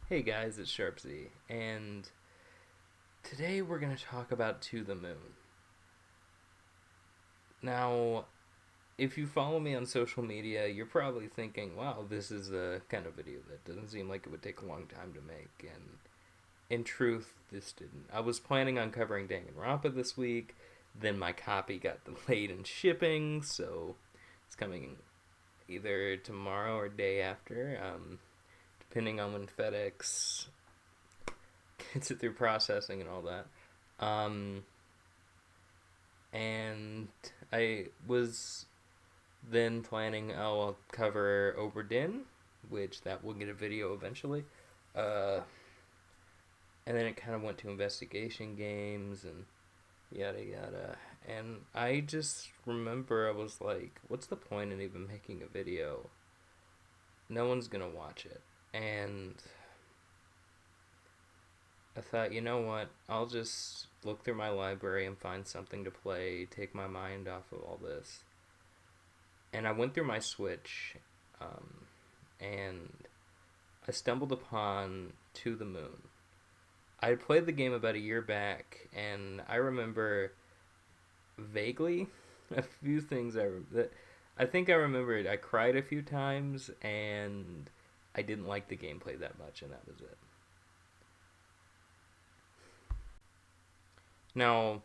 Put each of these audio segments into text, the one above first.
Hey guys, it's SharpZ, and today we're going to talk about To the Moon. Now, if you follow me on social media, you're probably thinking, wow, this is a kind of video that doesn't seem like it would take a long time to make, and in truth, this didn't. I was planning on covering Danganronpa this week, then my copy got delayed in shipping, so it's coming either tomorrow or day after, depending on when FedEx gets it through processing and all that. Um, and I was then planning, I'll cover Oberdin, which that will get a video eventually. Uh, and then it kind of went to investigation games and yada yada. And I just remember I was like, what's the point in even making a video? No one's gonna watch it. And I thought, you know what? I'll just look through my library and find something to play, take my mind off of all this. And I went through my Switch, um, and I stumbled upon To the Moon. I had played the game about a year back, and I remember vaguely a few things that I think I remembered. I cried a few times, and I didn't like the gameplay that much, and that was it. Now,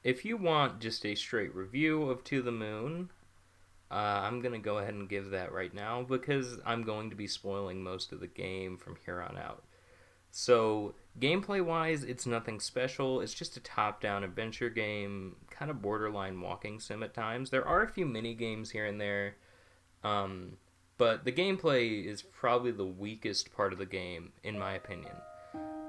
if you want just a straight review of To the Moon, I'm going to go ahead and give that right now because I'm going to be spoiling most of the game from here on out. So, gameplay wise, it's nothing special. It's just a top down adventure game, kind of borderline walking sim at times. There are a few mini games here and there, um, but the gameplay is probably the weakest part of the game, in my opinion.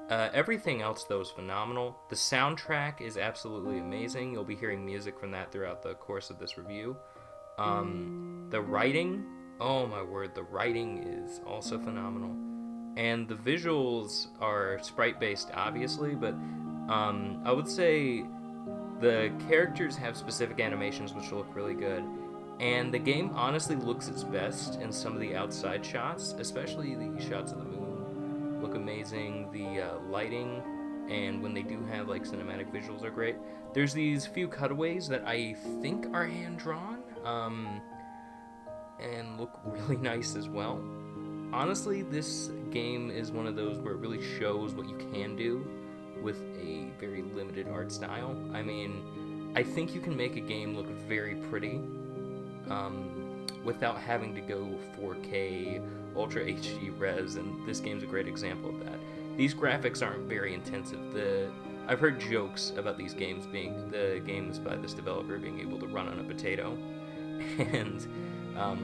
Everything else, though, is phenomenal. The soundtrack is absolutely amazing. You'll be hearing music from that throughout the course of this review. The writing, oh my word, the writing is also phenomenal. And the visuals are sprite based, obviously, but I would say the characters have specific animations which look really good. And the game honestly looks its best in some of the outside shots, especially the shots of the moon look amazing. The lighting and when they do have like cinematic visuals are great. There's these few cutaways that I think are hand drawn, and look really nice as well. Honestly, this game is one of those where it really shows what you can do with a very limited art style. I mean, I think you can make a game look very pretty without having to go 4K, Ultra HD res, and this game's a great example of that. These graphics aren't very intensive. I've heard jokes about these games being the games by this developer being able to run on a potato, and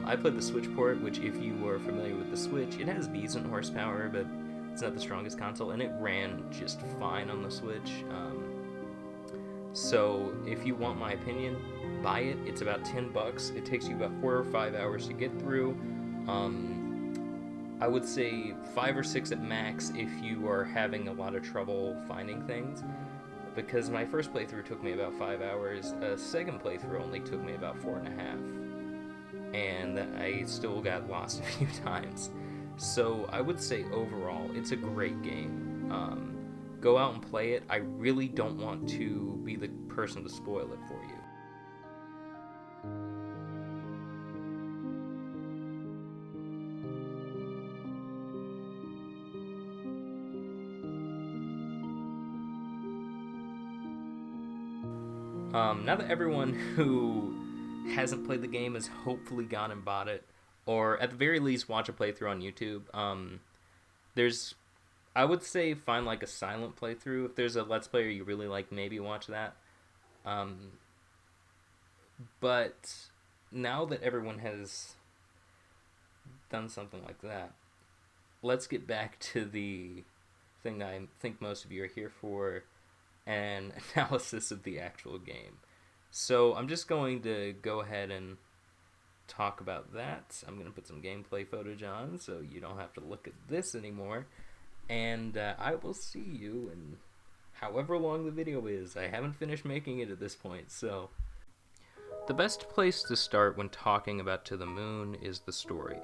I played the Switch port, which, if you are familiar with the Switch, it has decent horsepower, but it's not the strongest console, and it ran just fine on the Switch. So, if you want my opinion, buy it. It's about $10. It takes you about 4 or 5 hours to get through. I would say 5 or 6 at max if you are having a lot of trouble finding things. Because my first playthrough took me about 5 hours, a second playthrough only took me about 4.5, and I still got lost a few times. So I would say overall, it's a great game. Go out and play it. I really don't want to be the person to spoil it for you. Now that everyone who hasn't played the game has hopefully gone and bought it, or at the very least watch a playthrough on YouTube, there's, I would say, find like a silent playthrough. If there's a Let's Player you really like, maybe watch that. Um, but now that everyone has done something like that, let's get back to the thing I think most of you are here for, an analysis of the actual game. So I'm just going to go ahead and talk about that. I'm going to put some gameplay footage on so you don't have to look at this anymore. And I will see you in however long the video is. I haven't finished making it at this point, so. The best place to start when talking about To the Moon is the story.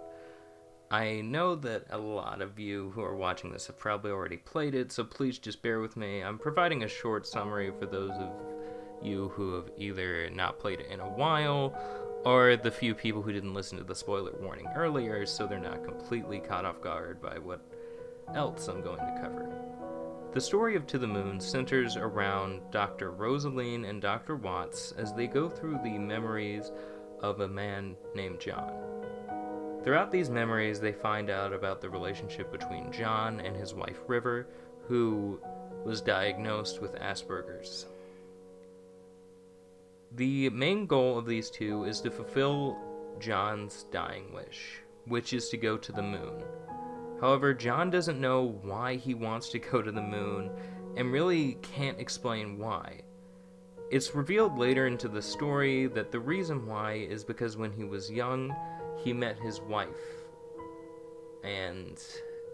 I know that a lot of you who are watching this have probably already played it, so please just bear with me. I'm providing a short summary for those of you who have either not played it in a while, or the few people who didn't listen to the spoiler warning earlier, so they're not completely caught off guard by what else I'm going to cover. The story of To the Moon centers around Dr. Rosaline and Dr. Watts as they go through the memories of a man named John. Throughout these memories, they find out about the relationship between John and his wife River, who was diagnosed with Asperger's. The main goal of these two is to fulfill John's dying wish, which is to go to the moon. However, John doesn't know why he wants to go to the moon and really can't explain why. It's revealed later into the story that the reason why is because when he was young, he met his wife and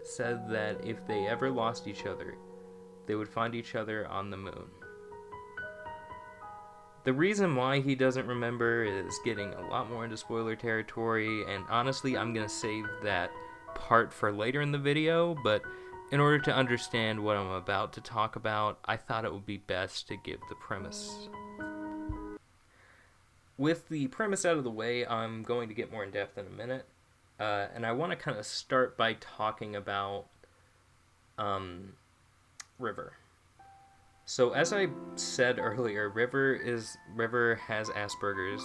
said that if they ever lost each other, they would find each other on the moon. The reason why he doesn't remember is getting a lot more into spoiler territory, and honestly, I'm going to save that part for later in the video, but in order to understand what I'm about to talk about, I thought it would be best to give the premise. With the premise out of the way, I'm going to get more in depth in a minute, and I want to kind of start by talking about River. So as I said earlier, River has Asperger's.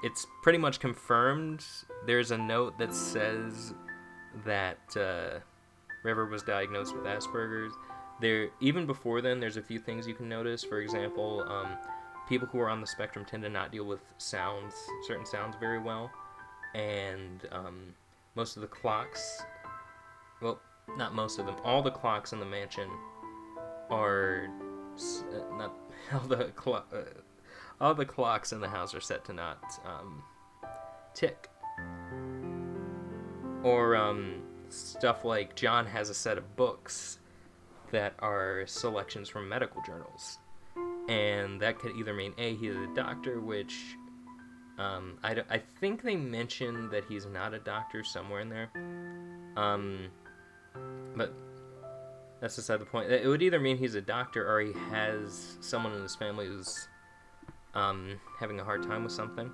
It's pretty much confirmed. There's a note that says that River was diagnosed with Asperger's. Even before then, there's a few things you can notice. For example, people who are on the spectrum tend to not deal with certain sounds very well, and most of the clocks, well, not most of them, all the clocks in the mansion are not all the clocks in the house are set to not tick. Or stuff like John has a set of books that are selections from medical journals, and that could either mean he's a doctor, which I think they mentioned that he's not a doctor somewhere in there, but that's beside the point. It would either mean he's a doctor or he has someone in his family who's having a hard time with something.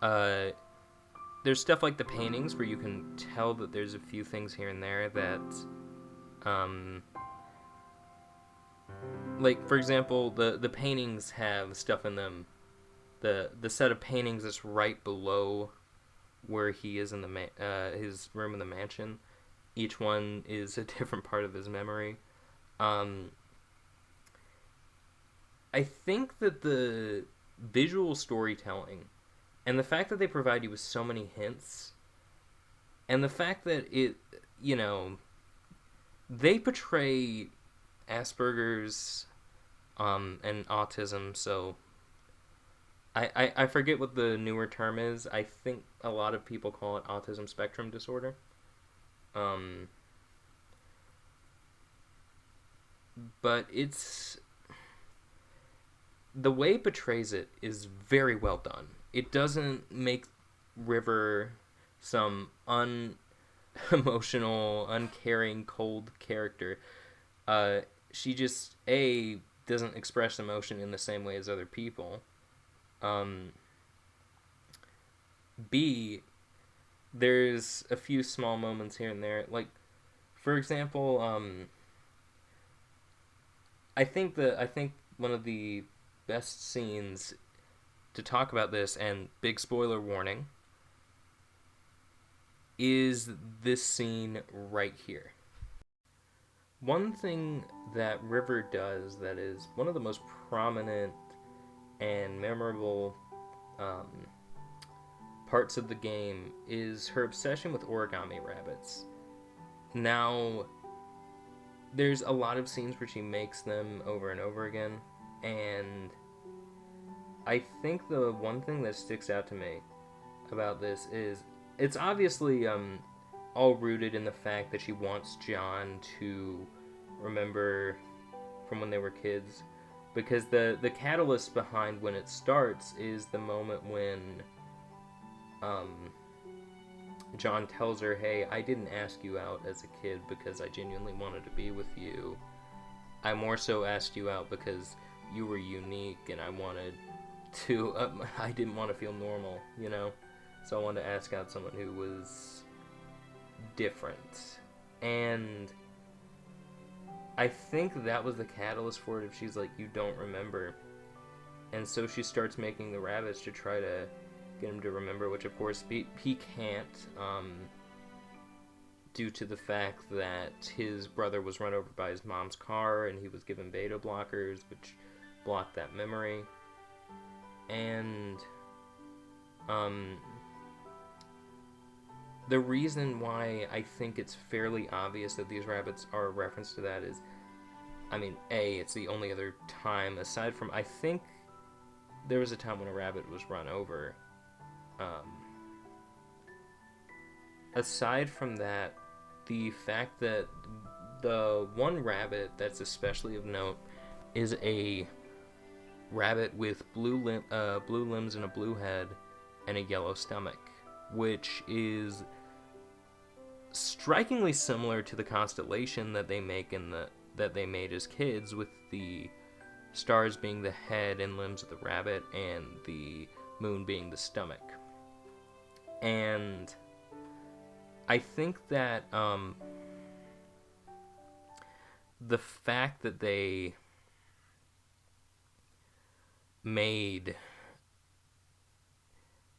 There's stuff like the paintings where you can tell that there's a few things here and there that, like, for example, the paintings have stuff in them. The set of paintings is right below where he is in his room in the mansion. Each one is a different part of his memory. I think that the visual storytelling and the fact that they provide you with so many hints, and the fact that they portray Asperger's and autism, so I forget what the newer term is. I think a lot of people call it autism spectrum disorder. But the way it portrays it is very well done. It doesn't make River some unemotional, uncaring, cold character. She just, doesn't express emotion in the same way as other people. B, there's a few small moments here and there. Like, for example, I think one of the best scenes to talk about this, and big spoiler warning, is this scene right here. One thing that River does that is one of the most prominent and memorable parts of the game is her obsession with origami rabbits. Now, there's a lot of scenes where she makes them over and over again, and I think the one thing that sticks out to me about this is it's obviously all rooted in the fact that she wants John to remember from when they were kids, because the catalyst behind when it starts is the moment when John tells her, hey, I didn't ask you out as a kid because I genuinely wanted to be with you. I more so asked you out because you were unique and I wanted to, I didn't want to feel normal, you know? So I wanted to ask out someone who was different. And I think that was the catalyst for it. If she's like, you don't remember. And so she starts making the rabbits to try to get him to remember, which of course he can't, due to the fact that his brother was run over by his mom's car and he was given beta blockers, which blocked that memory. And the reason why I think it's fairly obvious that these rabbits are a reference to that is, I mean, it's the only other time, aside from, I think there was a time when a rabbit was run over. Aside from that, the fact that the one rabbit that's especially of note is a rabbit with blue limbs and a blue head and a yellow stomach, which is strikingly similar to the constellation that they make that they made as kids, with the stars being the head and limbs of the rabbit and the moon being the stomach. And I think that the fact that they made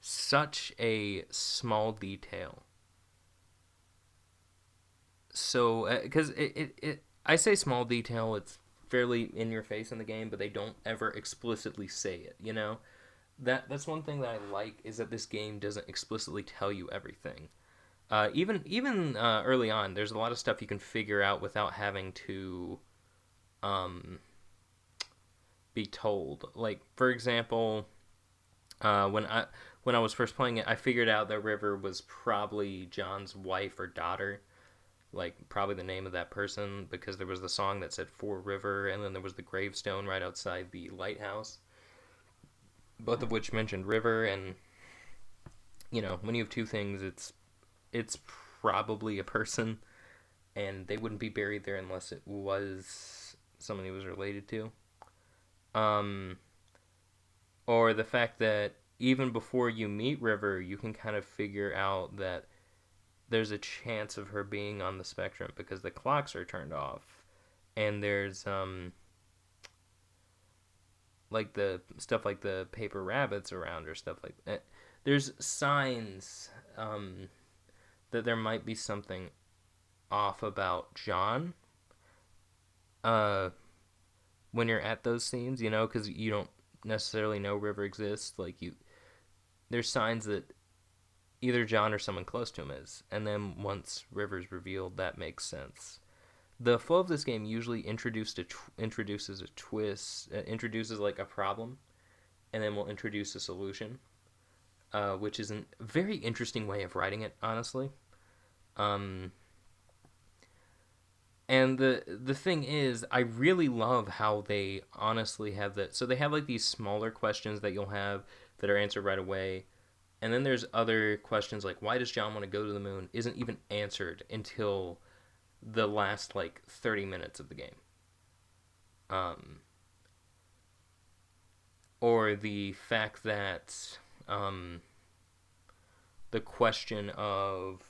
such a small detail, so because I say small detail, it's fairly in your face in the game, but they don't ever explicitly say it, you know? That's one thing that I like, is that this game doesn't explicitly tell you everything. Even early on, there's a lot of stuff you can figure out without having to be told. Like, for example, when I was first playing it, I figured out that River was probably John's wife or daughter, like probably the name of that person, because there was the song that said For River, and then there was the gravestone right outside the lighthouse, both of which mentioned River. And you know, when you have two things, it's probably a person, and they wouldn't be buried there unless it was someone he was related to. Or the fact that even before you meet River, you can kind of figure out that there's a chance of her being on the spectrum because the clocks are turned off, and there's like the stuff like the paper rabbits around her, stuff like that. There's signs that there might be something off about John when you're at those scenes, you know, because you don't necessarily know River exists. Like, there's signs that either John or someone close to him is, and then once River's revealed, that makes sense. The flow of this game usually introduces a twist, introduces like a problem, and then will introduce a solution, which is a very interesting way of writing it, honestly. And the thing is, I really love how they honestly have that. So they have like these smaller questions that you'll have that are answered right away. And then there's other questions like, why does John want to go to the moon? Isn't even answered until the last like 30 minutes of the game. Or the fact that the question of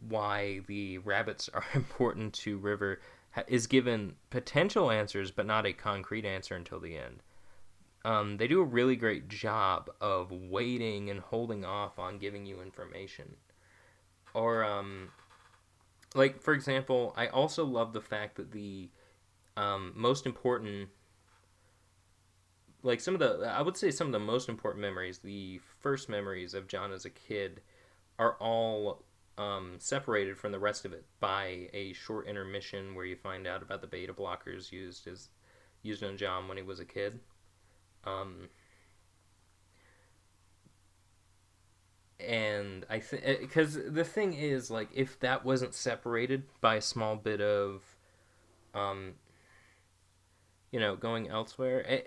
why the rabbits are important to River is given potential answers, but not a concrete answer until the end. They do a really great job of waiting and holding off on giving you information. Or, like, for example, I also love the fact that the most important, like, I would say some of the most important memories, the first memories of John as a kid, are all separated from the rest of it by a short intermission where you find out about the beta blockers used on John when he was a kid. And I think, because the thing is, like, if that wasn't separated by a small bit of, going elsewhere,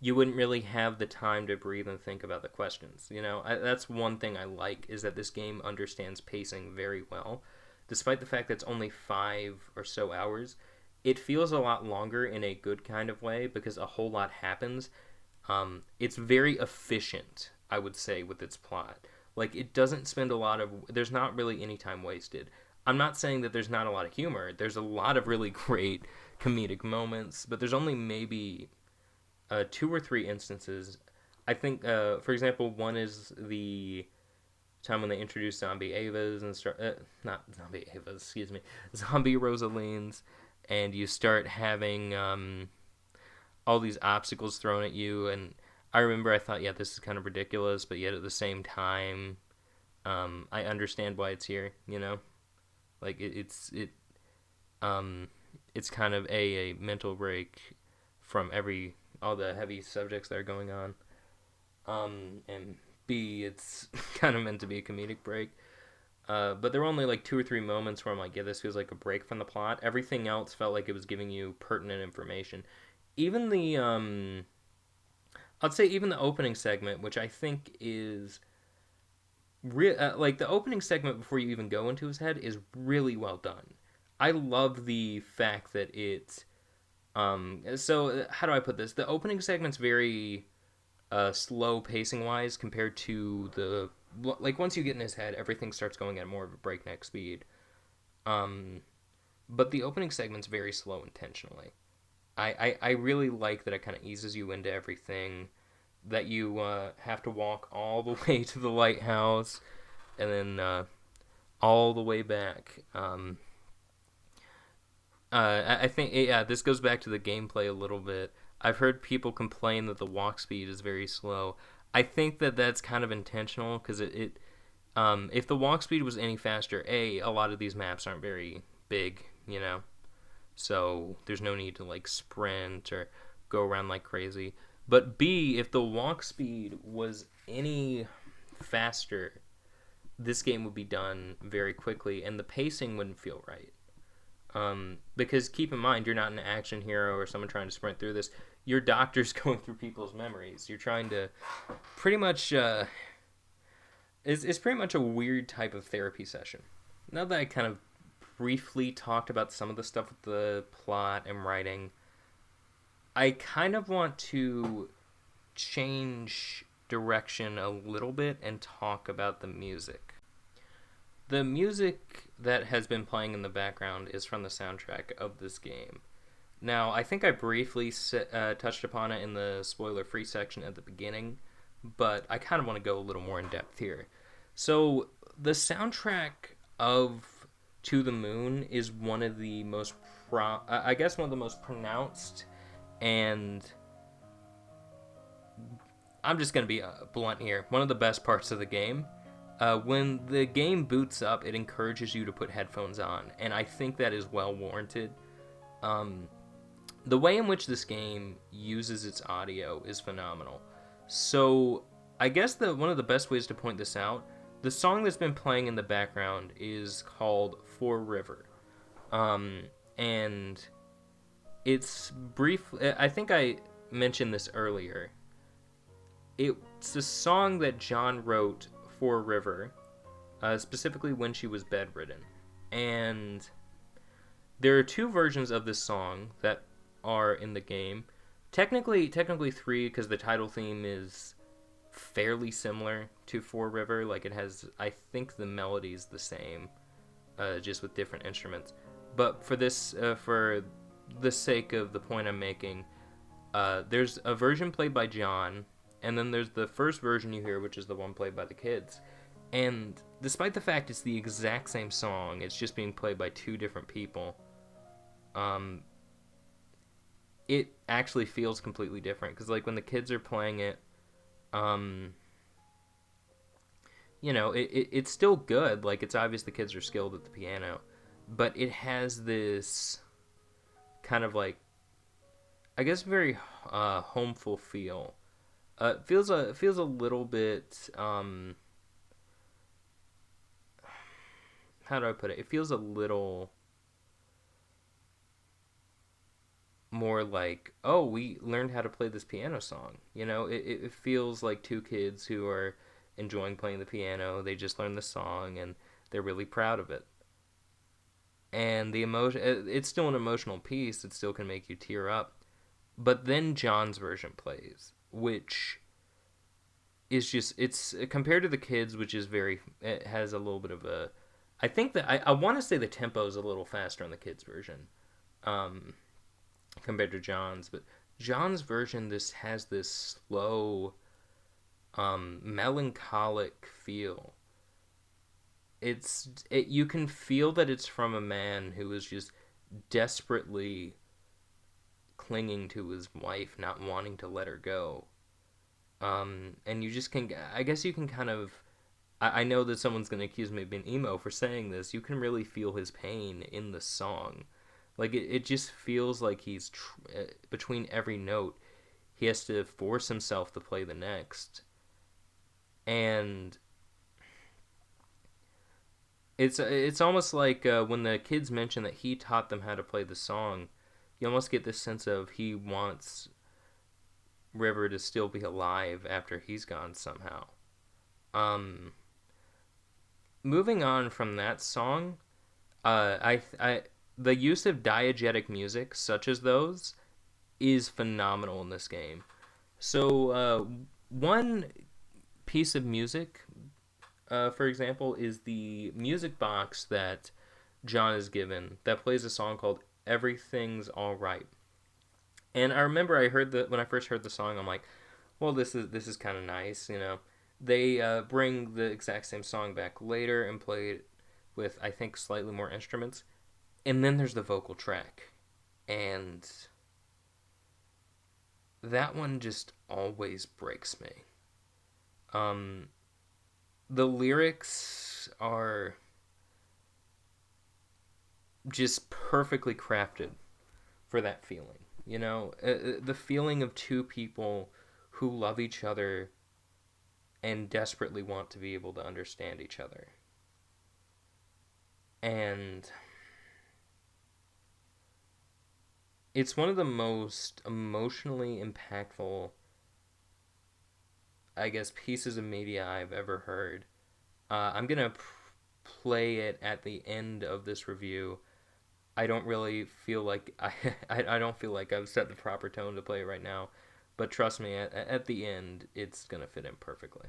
you wouldn't really have the time to breathe and think about the questions. That's one thing I like, is that this game understands pacing very well. Despite the fact that it's only 5 or so hours, it feels a lot longer in a good kind of way because a whole lot happens. It's very efficient, I would say, with its plot. Like, it doesn't spend a lot of... There's not really any time wasted. I'm not saying that there's not a lot of humor. There's a lot of really great comedic moments, but there's only maybe 2 or 3 instances. I think, for example, one is the time when they introduce zombie Avas and start... not zombie Avas, excuse me. Zombie Rosalines, and you start having all these obstacles thrown at you, and I remember I thought, yeah, this is kind of ridiculous, but yet at the same time, I understand why it's here, Like, it's kind of a mental break from all the heavy subjects that are going on. And B, it's kind of meant to be a comedic break. But there were only like 2 or 3 moments where I'm like, yeah, this feels like a break from the plot. Everything else felt like it was giving you pertinent information. Even I'd say even the opening segment, which I think is like the opening segment before you even go into his head is really well done. I love the fact that it. So how do I put this? The opening segment's very slow pacing wise compared to the like once you get in his head, everything starts going at more of a breakneck speed. But the opening segment's very slow intentionally. I really like that it kind of eases you into everything. That you have to walk all the way to the lighthouse, and then all the way back. I think, yeah, this goes back to the gameplay a little bit. I've heard people complain that the walk speed is very slow. I think that that's kind of intentional, because if the walk speed was any faster, a lot of these maps aren't very big, so there's no need to like sprint or go around like crazy. But B, if the walk speed was any faster, this game would be done very quickly, and the pacing wouldn't feel right. Because keep in mind, you're not an action hero or someone trying to sprint through this. Your doctor's going through people's memories. You're trying to pretty much... it's pretty much a weird type of therapy session. Now that I kind of briefly talked about some of the stuff with the plot and writing, I kind of want to change direction a little bit and talk about the music. The music that has been playing in the background is from the soundtrack of this game. Now, I think I briefly touched upon it in the spoiler-free section at the beginning, but I kind of want to go a little more in depth here. So, the soundtrack of To the Moon is one of the most, one of the most pronounced, and I'm just going to be blunt here, one of the best parts of the game. When the game boots up, it encourages you to put headphones on, and I think that is well warranted. The way in which this game uses its audio is phenomenal. So, I guess one of the best ways to point this out, the song that's been playing in the background is called For River. And it's brief. I think I mentioned this earlier. It's a song that John wrote for River, specifically when she was bedridden. And there are 2 versions of this song that are in the game. Technically 3, because the title theme is fairly similar to For River. Like, it has, I think the melody's the same, just with different instruments. But for this, for the sake of the point I'm making, there's a version played by John, and then there's the first version you hear, which is the one played by the kids. And despite the fact it's the exact same song, it's just being played by 2 different people, it actually feels completely different. Because, like, when the kids are playing it, it's still good. Like, it's obvious the kids are skilled at the piano. But it has this kind of, like, I guess very homeful feel. It feels a little bit, how do I put it? It feels a little more like, oh, we learned how to play this piano song. You know, it feels like two kids who are enjoying playing the piano. They just learned the song and they're really proud of it. And the emotion, it's still an emotional piece. It still can make you tear up. But then John's version plays, which is just, it's compared to the kids, which is very, it has a little bit of a, I think that I want to say the tempo is a little faster on the kids version. Um, Compared to John's, but John's version this has this slow, melancholic feel. You can feel that it's from a man who is just desperately clinging to his wife, not wanting to let her go. And you just can, I guess you can kind of, I know that someone's going to accuse me of being emo for saying this. You can really feel his pain in the song. Like, it just feels like between every note, he has to force himself to play the next. And it's almost like when the kids mention that he taught them how to play the song, you almost get this sense of he wants River to still be alive after he's gone somehow. Um, Moving on from that song, I the use of diegetic music such as those is phenomenal in this game. So one piece of music, for example, is the music box that John is given that plays a song called "Everything's All Right." And I remember I heard when I first heard the song, I'm like, well, this is kind of nice, you know. They bring the exact same song back later and play it with, I think, slightly more instruments. And then there's the vocal track. And that one just always breaks me. Um, the lyrics are just perfectly crafted for that feeling. You know, the feeling of two people who love each other and desperately want to be able to understand each other. And it's one of the most emotionally impactful, I guess, pieces of media I've ever heard. I'm going to play it at the end of this review. I don't really feel like I don't feel like I've set the proper tone to play it right now, but trust me, at the end, it's gonna fit in perfectly.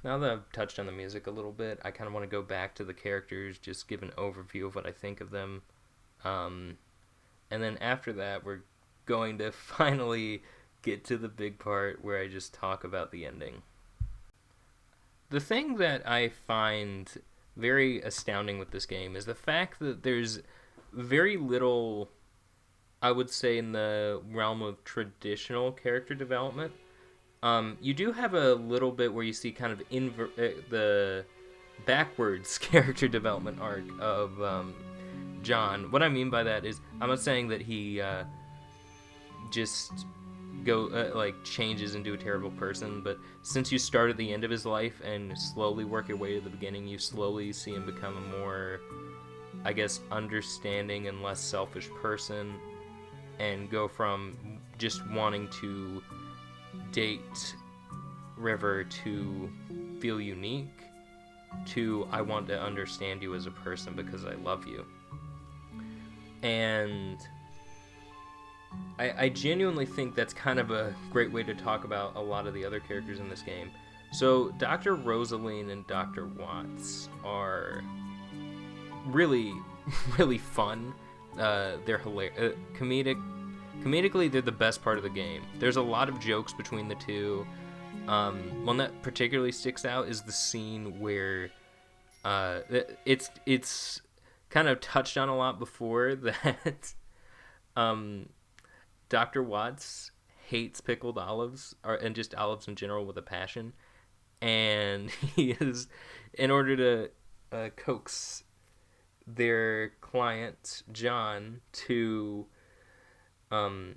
Now that I've touched on the music a little bit, I kind of want to go back to the characters, just give an overview of what I think of them, um, and then after that, we're going to finally get to the big part where I just talk about the ending. The thing that I find very astounding with this game is the fact that there's very little, I would say, in the realm of traditional character development. You do have a little bit where you see kind of the backwards character development arc of John. What I mean by that is, I'm not saying that he just changes into a terrible person, but since you start at the end of his life and slowly work your way to the beginning, you slowly see him become a more, I guess, understanding and less selfish person, and go from just wanting to date River to feel unique to I want to understand you as a person because I love you. And I genuinely think that's kind of a great way to talk about a lot of the other characters in this game. So Dr. Rosaline and Dr. Watts are really, really fun. They're hilarious. Comedically, they're the best part of the game. There's a lot of jokes between the two. One that particularly sticks out is the scene where it's kind of touched on a lot before that Dr. Watts hates pickled olives and just olives in general with a passion, and he is, in order to coax their client John to I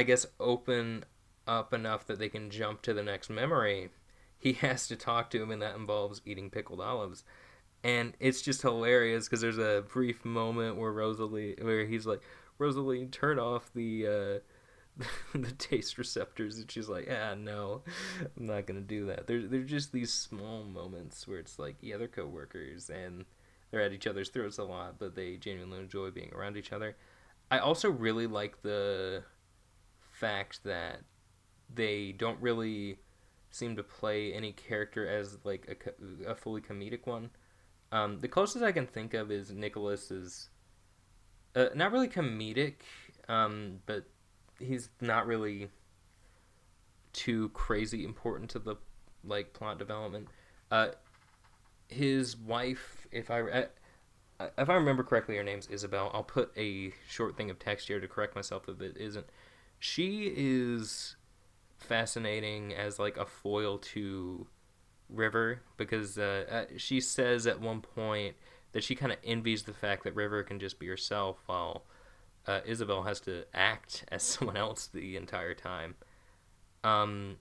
guess open up enough that they can jump to the next memory, he has to talk to him, and that involves eating pickled olives. And it's just hilarious because there's a brief moment where he's like, Rosalie, turn off the taste receptors, and she's like, no, I'm not gonna do that. They're just these small moments where it's like, yeah, they're coworkers and they're at each other's throats a lot, but they genuinely enjoy being around each other. I also really like the fact that they don't really seem to play any character as like a fully comedic one. The closest I can think of is Nicholas is not really comedic, but he's not really too crazy important to the like plot development. Uh, his wife, if I remember correctly, her name's Isabel. I'll put a short thing of text here to correct myself if it isn't. She is fascinating as like a foil to River because she says at one point that she kind of envies the fact that River can just be herself while Isabel has to act as someone else the entire time. Um,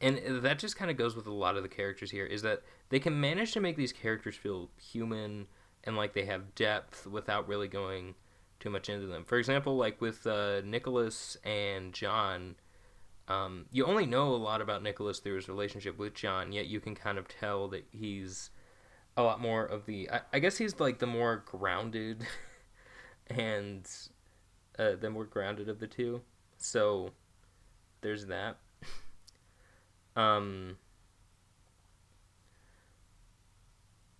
and that just kind of goes with a lot of the characters here is that they can manage to make these characters feel human and like they have depth without really going too much into them. For example, like with Nicholas and John, you only know a lot about Nicholas through his relationship with John, yet you can kind of tell that he's a lot more of I guess he's like the more grounded and the more grounded of the two. So there's that. Um,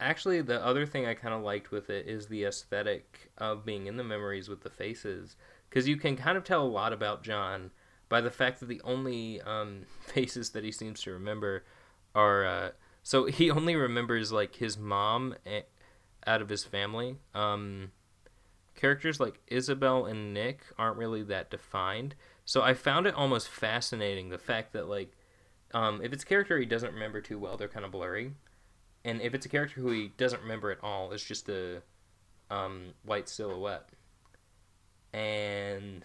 Actually, the other thing I kind of liked with it is the aesthetic of being in the memories with the faces, because you can kind of tell a lot about John by the fact that the only faces that he seems to remember are so he only remembers like his mom out of his family. Characters like Isabel and Nick aren't really that defined, so I found it almost fascinating the fact that like if it's a character he doesn't remember too well, they're kind of blurry. And if it's a character who he doesn't remember at all, it's just a white silhouette. And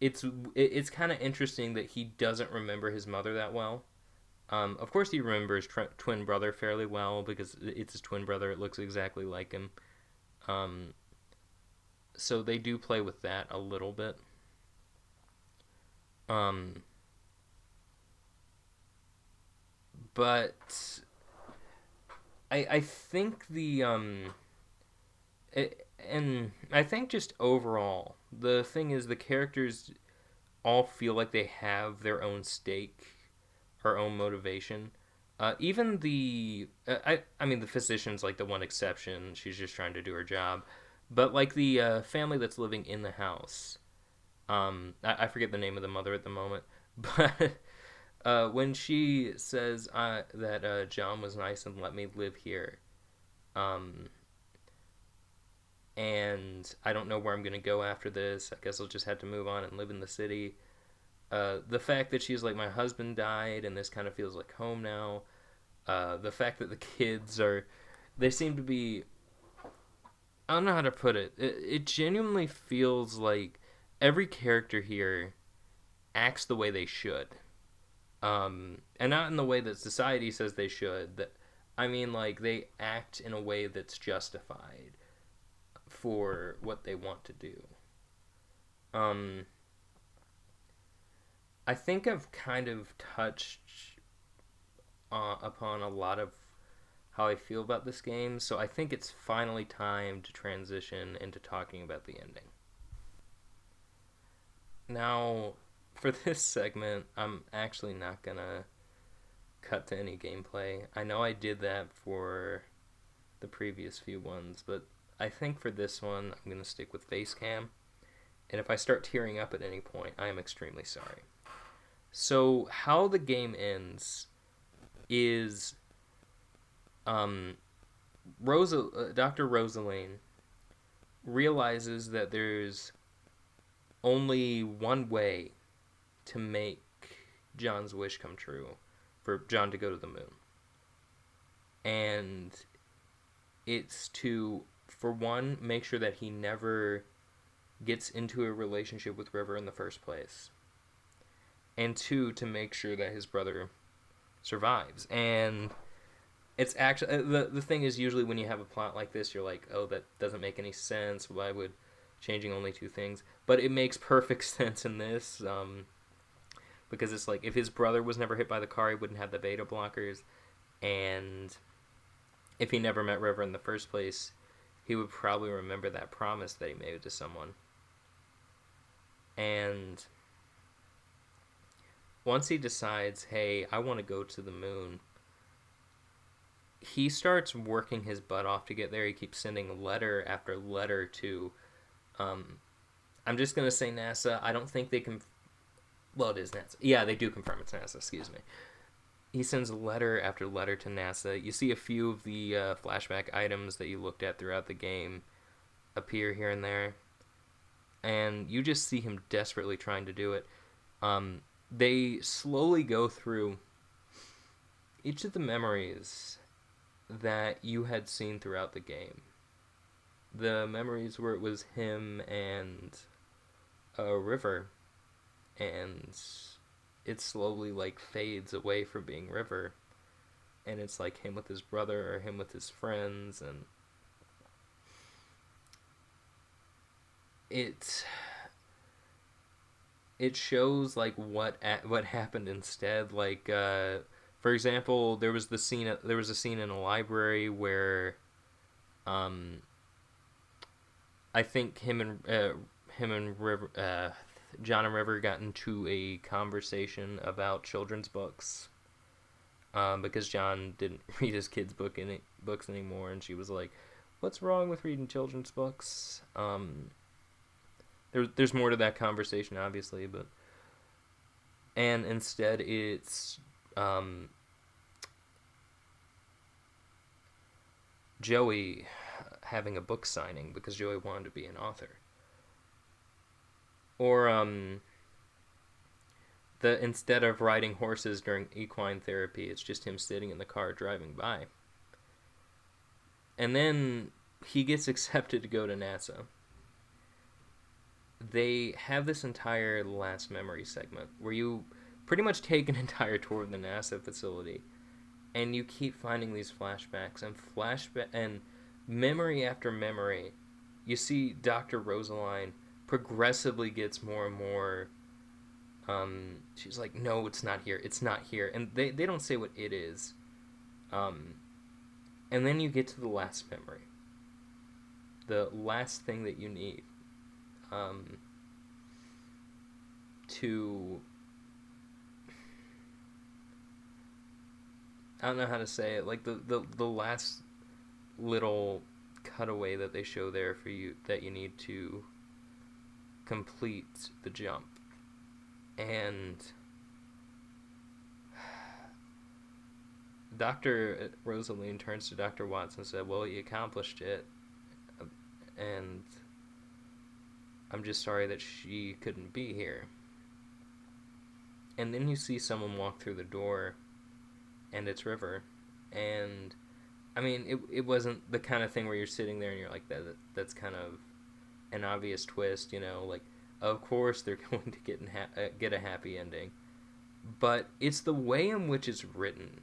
it's kind of interesting that he doesn't remember his mother that well. Of course, he remembers twin brother fairly well because it's his twin brother. It looks exactly like him. Um, so they do play with that a little bit. Um, but I think and I think just overall the thing is the characters all feel like they have their own stake, her own motivation. Even I mean the physician's like the one exception. She's just trying to do her job, but like the family that's living in the house. I forget the name of the mother at the moment, but when she says that John was nice and let me live here, um, and I don't know where I'm gonna go after this. I guess I'll just have to move on and live in the city. The fact that she's like my husband died and this kind of feels like home now. The fact that the kids are, they seem to be. I don't know how to put it. It genuinely feels like every character here acts the way they should. And not in the way that society says they should. That I mean, like they act in a way that's justified for what they want to do. Um, I think I've kind of touched upon a lot of how I feel about this game, so I think it's finally time to transition into talking about the ending. Now, for this segment, I'm actually not gonna cut to any gameplay. I know I did that for the previous few ones, but I think for this one, I'm gonna stick with face cam. And if I start tearing up at any point, I am extremely sorry. So, how the game ends is Dr. Rosaline realizes that there's only one way to make John's wish come true, for John to go to the moon. And it's to, for one, make sure that he never gets into a relationship with River in the first place. And two, to make sure that his brother survives. And It's actually the thing is usually when you have a plot like this, you're like, oh, that doesn't make any sense. Why would changing only two things? But it makes perfect sense in this, because it's like if his brother was never hit by the car, he wouldn't have the beta blockers, and if he never met River in the first place, he would probably remember that promise that he made to someone. And once he decides, hey, I want to go to the moon, he starts working his butt off to get there. He keeps sending letter after letter to, um, I'm just going to say NASA. I don't think they can. Well, it is NASA. Yeah, they do confirm it's NASA. Excuse me. He sends letter after letter to NASA. You see a few of the flashback items that you looked at throughout the game appear here and there, and you just see him desperately trying to do it. They slowly go through each of the memories that you had seen throughout the game. The memories where it was him and a River, and it slowly like fades away from being River, and it's like him with his brother or him with his friends, and it shows like what happened instead. Like for example, there was a scene in a library where I think him and River, John and River got into a conversation about children's books, because John didn't read his kids' books anymore, and she was like, "What's wrong with reading children's books?" There's more to that conversation, obviously, but and instead it's Joey having a book signing because Joey wanted to be an author, or the instead of riding horses during equine therapy, it's just him sitting in the car driving by, and then he gets accepted to go to NASA. They have this entire last memory segment where you pretty much take an entire tour of the NASA facility, and you keep finding these flashbacks and memory after memory. You see Dr. Rosaline progressively gets more and more. She's like, no, it's not here. It's not here, and they don't say what it is. And then you get to the last memory, the last thing that you need. To I don't know how to say it, like the last little cutaway that they show there for you that you need to complete the jump. And Dr. Rosaline turns to Dr. Watts and said, well, you accomplished it, and I'm just sorry that she couldn't be here. And then you see someone walk through the door, and it's River. And I mean, it wasn't the kind of thing where you're sitting there and you're like, that's kind of an obvious twist, you know, like, of course they're going to get a happy ending. But it's the way in which it's written.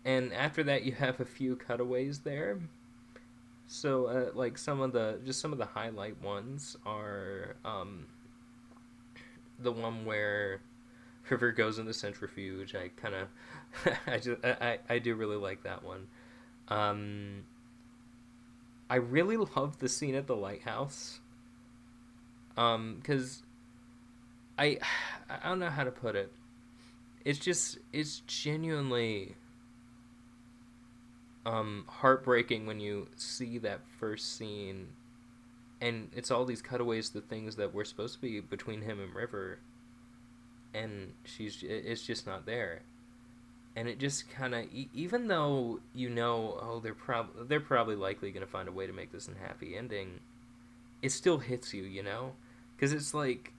And after that, you have a few cutaways there. So, like some of the highlight ones are the one where River goes in the centrifuge. I kind of, I do really like that one. I really love the scene at the lighthouse. Because I don't know how to put it. It's genuinely heartbreaking when you see that first scene, and it's all these cutaways to things that were supposed to be between him and River, and it's just not there. And it just kind of, even though you know, oh, they're probably likely going to find a way to make this a happy ending, it still hits you, you know, because it's like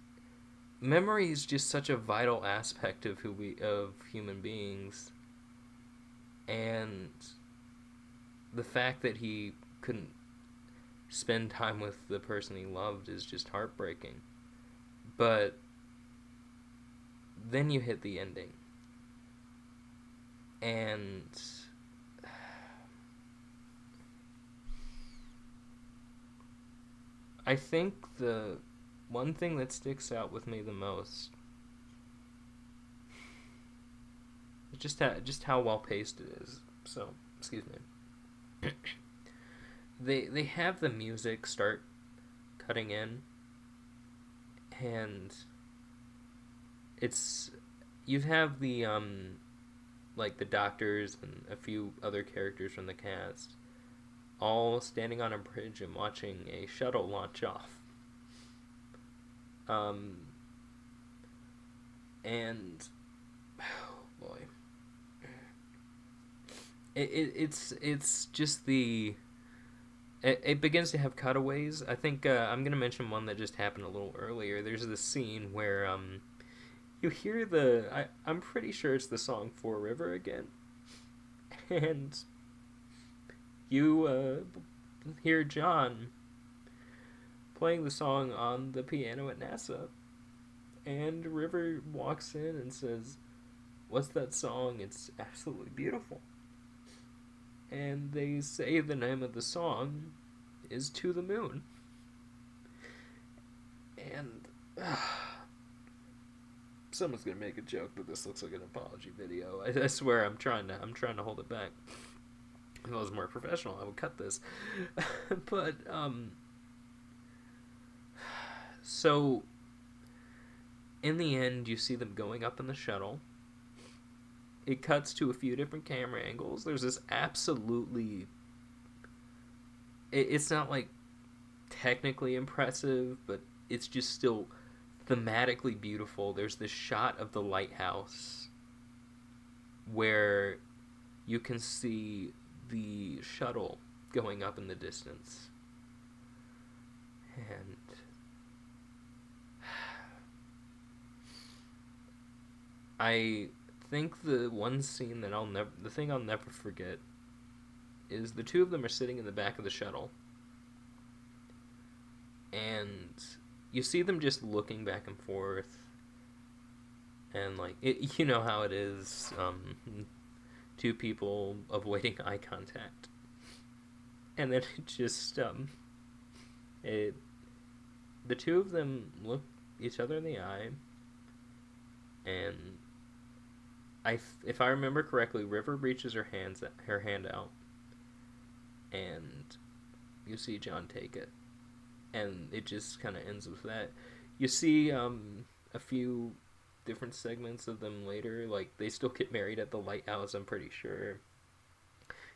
memory is just such a vital aspect of of human beings, and the fact that he couldn't spend time with the person he loved is just heartbreaking. But then you hit the ending. And I think the one thing that sticks out with me the most is just how well paced it is. So, excuse me. They have the music start cutting in, and you have the like the doctors and a few other characters from the cast all standing on a bridge and watching a shuttle launch off. And oh boy, it's just it begins to have cutaways. I think I'm gonna mention one that just happened a little earlier. There's this scene where you hear I'm pretty sure it's the song "For River" again, and you hear John playing the song on the piano at NASA, and River walks in and says, "What's that song? It's absolutely beautiful." And they say the name of the song is "To the Moon." And someone's gonna make a joke that this looks like an apology video. I swear I'm trying to hold it back. If I was more professional, I would cut this. But so in the end, you see them going up in the shuttle. It cuts to a few different camera angles. There's this absolutely... It's not, like, technically impressive, but it's just still thematically beautiful. There's this shot of the lighthouse where you can see the shuttle going up in the distance. And I think the one scene that the thing I'll never forget is the two of them are sitting in the back of the shuttle, and you see them just looking back and forth, and like you know how it is, two people avoiding eye contact, and then it just the two of them look each other in the eye, and if I remember correctly, River reaches her hand out, and you see John take it, and it just kind of ends with that. You see a few different segments of them later, like they still get married at the lighthouse, I'm pretty sure.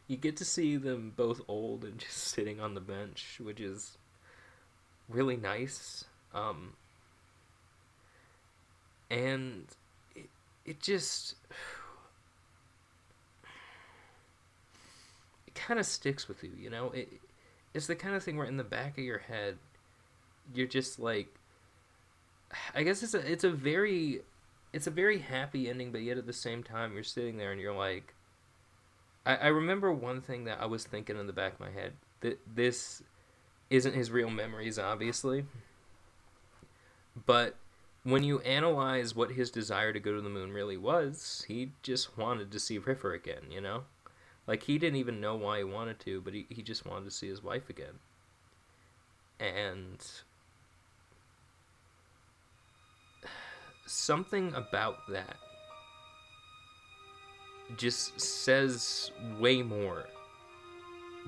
You get to see them both old and just sitting on the bench, which is really nice. And it just... it kind of sticks with you, you know? It's the kind of thing where in the back of your head, you're just like... I guess it's a very happy ending, but yet at the same time, you're sitting there and you're like... I remember one thing that I was thinking in the back of my head. That this isn't his real memories, obviously. But when you analyze what his desire to go to the moon really was, he just wanted to see River again, you know? Like, he didn't even know why he wanted to, but he just wanted to see his wife again. And something about that just says way more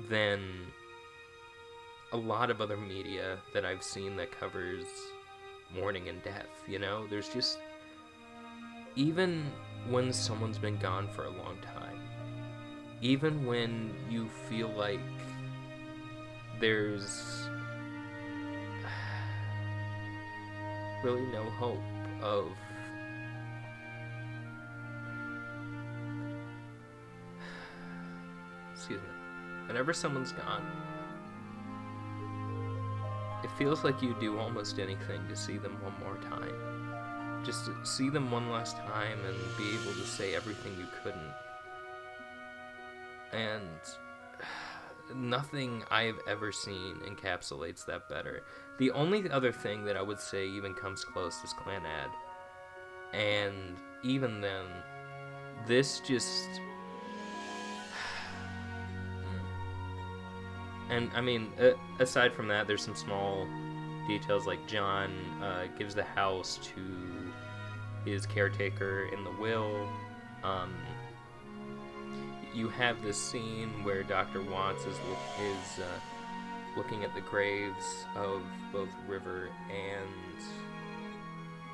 than a lot of other media that I've seen that covers mourning and death, you know? There's just... even when someone's been gone for a long time, even when you feel like there's really no hope of excuse me, whenever someone's gone, it feels like you do almost anything to see them one more time. Just to see them one last time and be able to say everything you couldn't. And nothing I've ever seen encapsulates that better. The only other thing that I would say even comes close is Clan Ad. And even then, this just... And, I mean, aside from that, there's some small details, like John gives the house to his caretaker in the will. You have this scene where Dr. Watts is looking at the graves of both River and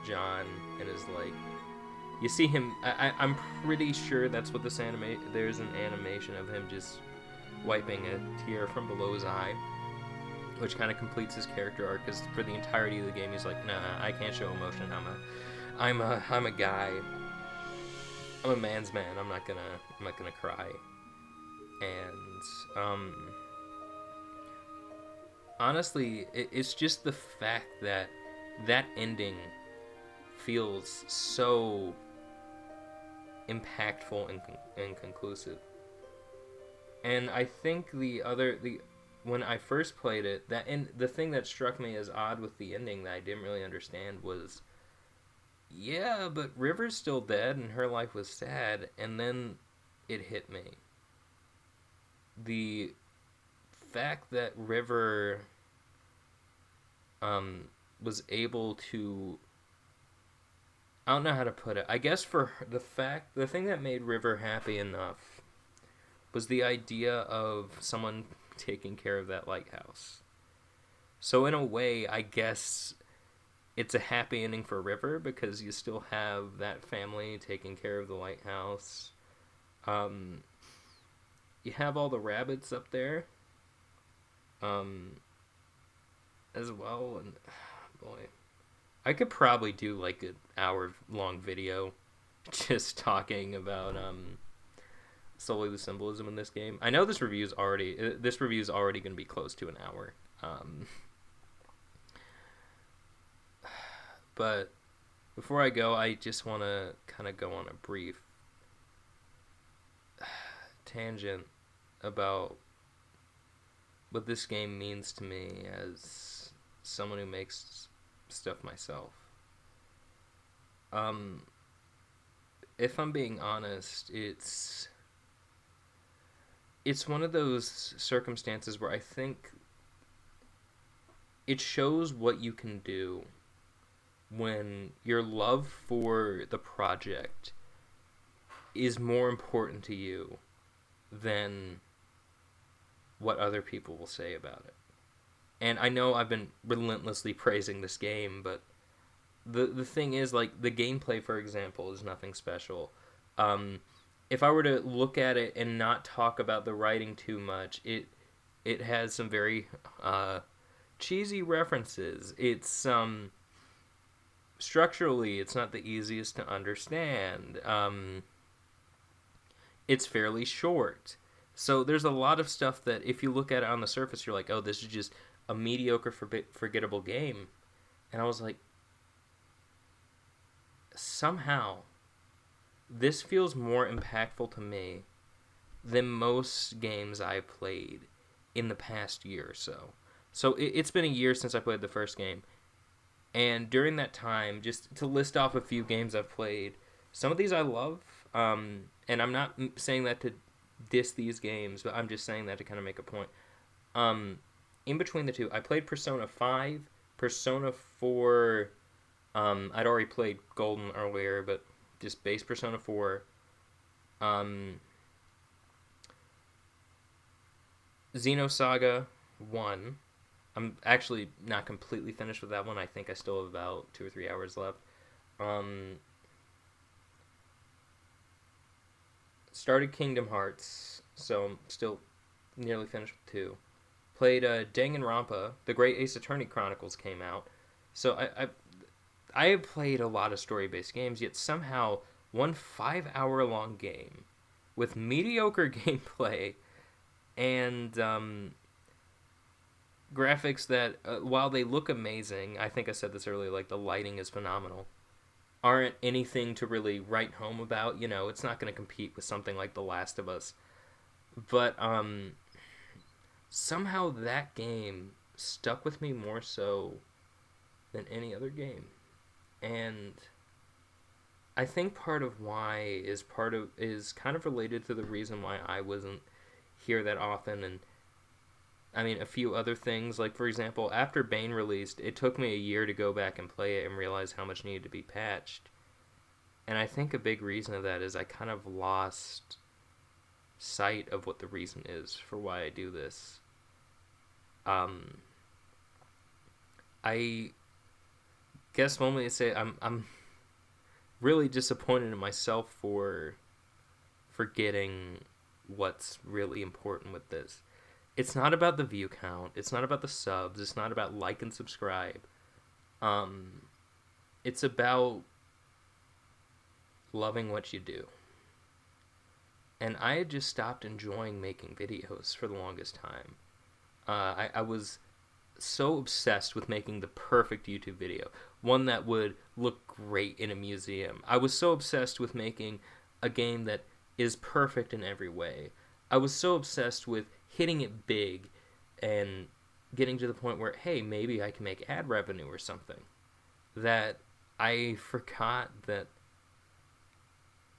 John, and is like, you see him. I'm pretty sure that's what this there's an animation of him just wiping a tear from below his eye, which kind of completes his character arc, because for the entirety of the game he's like, nah, I can't show emotion. I'm a guy. I'm a man's man. I'm not gonna cry. And honestly, it's just the fact that that ending feels so impactful and conclusive. And I think when I first played it, the thing that struck me as odd with the ending that I didn't really understand was, yeah, but River's still dead and her life was sad. And then it hit me. The fact that River was able to, I don't know how to put it. I guess for her, the thing that made River happy enough was the idea of someone taking care of that lighthouse. So in a way, I guess it's a happy ending for River, because you still have that family taking care of the lighthouse. You have all the rabbits up there as well, and boy, I could probably do like an hour-long video just talking about solely the symbolism in this game. I know this review is already going to be close to an hour. But before I go, I just want to kind of go on a brief tangent about what this game means to me as someone who makes stuff myself. If I'm being honest, it's one of those circumstances where I think it shows what you can do when your love for the project is more important to you than what other people will say about it. And I know I've been relentlessly praising this game, but the thing is, like, the gameplay, for example, is nothing special. If I were to look at it and not talk about the writing too much, it has some very cheesy references. It's structurally, it's not the easiest to understand. It's fairly short. So there's a lot of stuff that if you look at it on the surface, you're like, oh, this is just a mediocre, forgettable game. And I was like, somehow, this feels more impactful to me than most games I've played in the past year or so. So it's been a year since I played the first game. And during that time, just to list off a few games I've played, some of these I love. And I'm not saying that to diss these games, but I'm just saying that to kind of make a point. In between the two, I played Persona 5, Persona 4. I'd already played Golden earlier, but just base Persona 4. Xenosaga 1. I'm actually not completely finished with that one. I think I still have about 2 or 3 hours left. Started Kingdom Hearts, so I'm still nearly finished with 2. Played Danganronpa. The Great Ace Attorney Chronicles came out. So I have played a lot of story-based games, yet somehow one 5-hour-long game with mediocre gameplay and graphics that, while they look amazing, I think I said this earlier, like the lighting is phenomenal, aren't anything to really write home about. You know, it's not going to compete with something like The Last of Us. But somehow that game stuck with me more so than any other game. And I think part of why is kind of related to the reason why I wasn't here that often, and I mean a few other things. Like for example, after Bane released, it took me a year to go back and play it and realize how much needed to be patched. And I think a big reason of that is I kind of lost sight of what the reason is for why I do this. Um, I guess one way to say I'm really disappointed in myself for forgetting what's really important with this. It's not about the view count. It's not about the subs. It's not about like and subscribe. Um, it's about loving what you do. And I had just stopped enjoying making videos for the longest time. I was so obsessed with making the perfect YouTube video, one that would look great in a museum. I was so obsessed with making a game that is perfect in every way. I was so obsessed with hitting it big and getting to the point where, hey, maybe I can make ad revenue or something, that I forgot that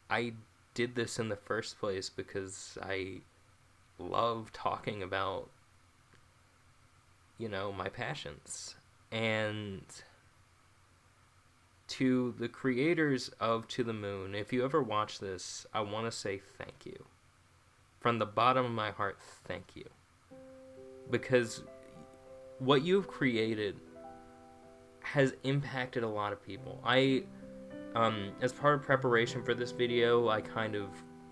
I did this in the first place because I love talking about, my passions. And to the creators of To the Moon, if you ever watch this, I want to say thank you. From the bottom of my heart, thank you. Because what you've created has impacted a lot of people. As part of preparation for this video, I kind of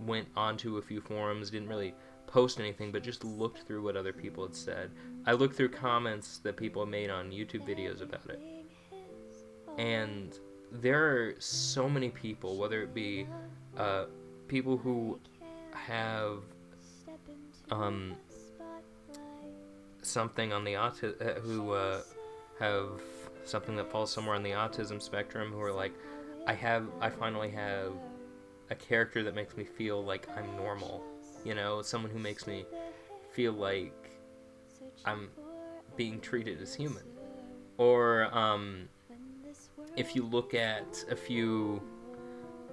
went onto a few forums, didn't really post anything, but just looked through what other people had said. I looked through comments that people made on YouTube videos about it. And there are so many people, whether it be people who have something on the who have something that falls somewhere on the autism spectrum, who are like, I finally have a character that makes me feel like I'm normal, someone who makes me feel like I'm being treated as human. Or if you look at a few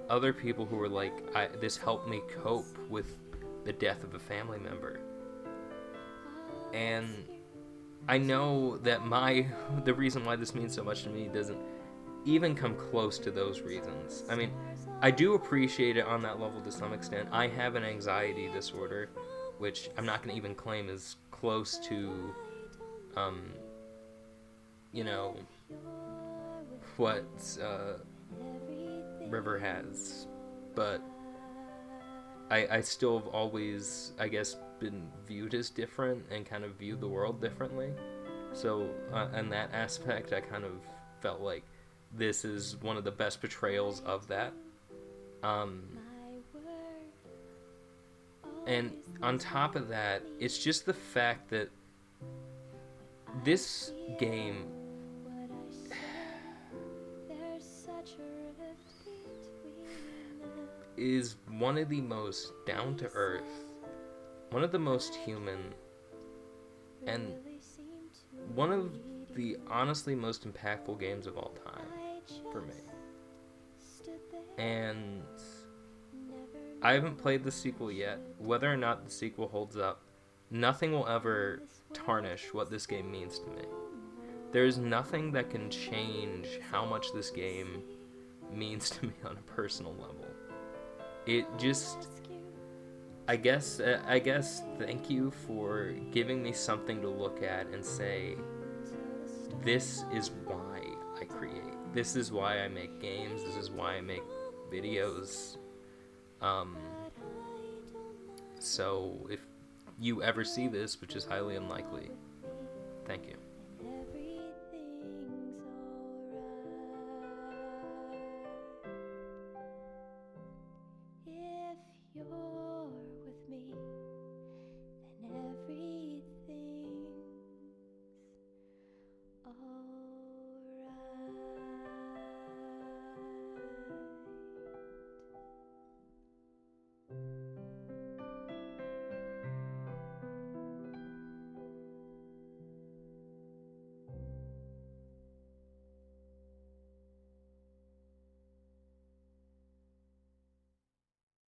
other people who were like, this helped me cope with the death of a family member. And I know that the reason why this means so much to me doesn't even come close to those reasons. I mean, I do appreciate it on that level to some extent. I have an anxiety disorder, which I'm not going to even claim is close to, what River has. But I still have always, I guess, been viewed as different and kind of viewed the world differently. So, in that aspect, I kind of felt like this is one of the best portrayals of that. And on top of that, it's just the fact that this game is one of the most down-to-earth, one of the most human, and one of the honestly most impactful games of all time for me. And I haven't played the sequel yet. Whether or not the sequel holds up, nothing will ever tarnish what this game means to me. There's nothing that can change how much this game means to me on a personal level. It just, I guess thank you for giving me something to look at and say, this is why I create. This is why I make games. This is why I make videos. So if you ever see this, which is highly unlikely,